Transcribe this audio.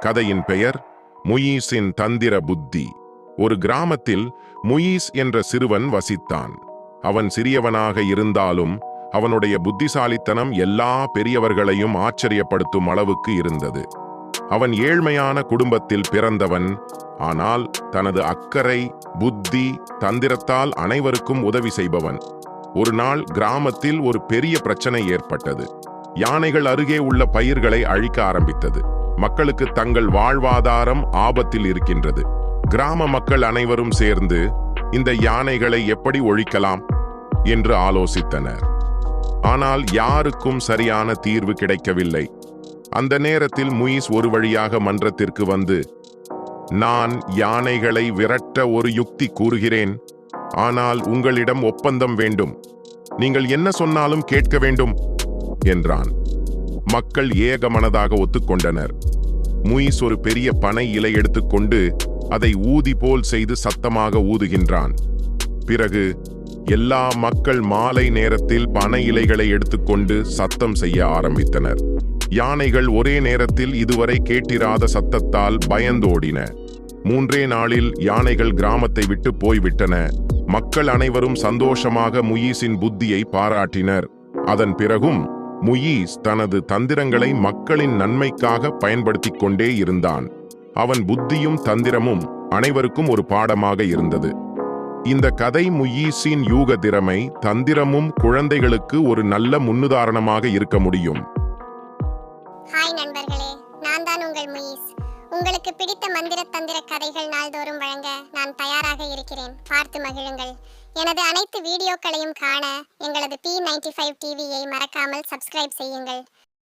கதையின் பெயர் முயீஸின் தந்திர புத்தி. ஒரு கிராமத்தில் முயீஸ் என்ற சிறுவன் வசித்தான். அவன் சிறியவனாக இருந்தாலும் அவனுடைய புத்திசாலித்தனம் எல்லா பெரியவர்களையும் ஆச்சரியப்படுத்தும் அளவுக்கு இருந்தது. அவன் ஏழ்மையான குடும்பத்தில் பிறந்தவன். ஆனால் தனது அக்கறை, புத்தி, தந்திரத்தால் அனைவருக்கும் உதவி செய்பவன். ஒரு நாள் கிராமத்தில் ஒரு பெரிய பிரச்சனை ஏற்பட்டது. யானைகள் அருகே உள்ள பயிர்களை அழிக்க ஆரம்பித்தது. மக்களுக்கு தங்கள் வாழ்வாதாரம் ஆபத்தில் இருக்கின்றது. கிராம மக்கள் அனைவரும் சேர்ந்து இந்த யானைகளை எப்படி ஒழிக்கலாம் என்று ஆலோசித்தனர். ஆனால் யாருக்கும் சரியான தீர்வு கிடைக்கவில்லை. அந்த நேரத்தில் முயீஸ் ஒரு வழியாக மன்றத்திற்கு வந்து, நான் யானைகளை விரட்ட ஒரு யுக்தி கூறுகிறேன். ஆனால் உங்களிடம் ஒப்பந்தம் வேண்டும். நீங்கள் என்ன சொன்னாலும் கேட்க வேண்டும் என்றான். மக்கள் ஏகமனதாக ஒத்துக்கொண்டனர். முயீஸ் ஒரு பெரிய பனை இலை எடுத்துக்கொண்டு அதை ஊதி போல் செய்து சத்தமாக ஊதுகின்றான். பிறகு எல்லா மக்கள் மாலை நேரத்தில் பனை இலைகளை எடுத்துக்கொண்டு சத்தம் செய்ய ஆரம்பித்தனர். யானைகள் ஒரே நேரத்தில் இதுவரை கேட்டிராத சத்தத்தால் பயந்தோடின. 3 நாளில் யானைகள் கிராமத்தை விட்டு போய்விட்டன. மக்கள் அனைவரும் சந்தோஷமாக முயீஸின் புத்தியை பாராட்டினர். அதன் பிறகும் முயீஸ் தனது தந்திரங்களை மக்களின் நன்மைக்காக பயன்படுத்திக் கொண்டே இருந்தான். அவன் புத்தியும் தந்திரமும் அனைவருக்கும் ஒரு பாடமாக இருந்தது. இந்த கதை முயீஸின் யூக திறமை, தந்திரமும் குழந்தைகளுக்கு ஒரு நல்ல முன்னுதாரணமாக இருக்க முடியும். ஹாய் நண்பர்களே, நான் தான் உங்கள் முயீஸ். உங்களுக்கு பிடித்த மந்திர தந்திர கதைகள் நாள்தோறும் வழங்க நான் தயாராக இருக்கிறேன். பார்த்து மகிழுங்கள். எனது அனைத்து வீடியோக்களையும் காண எங்களது P95 டிவியை மறக்காமல் சப்ஸ்கிரைப் செய்யுங்கள்.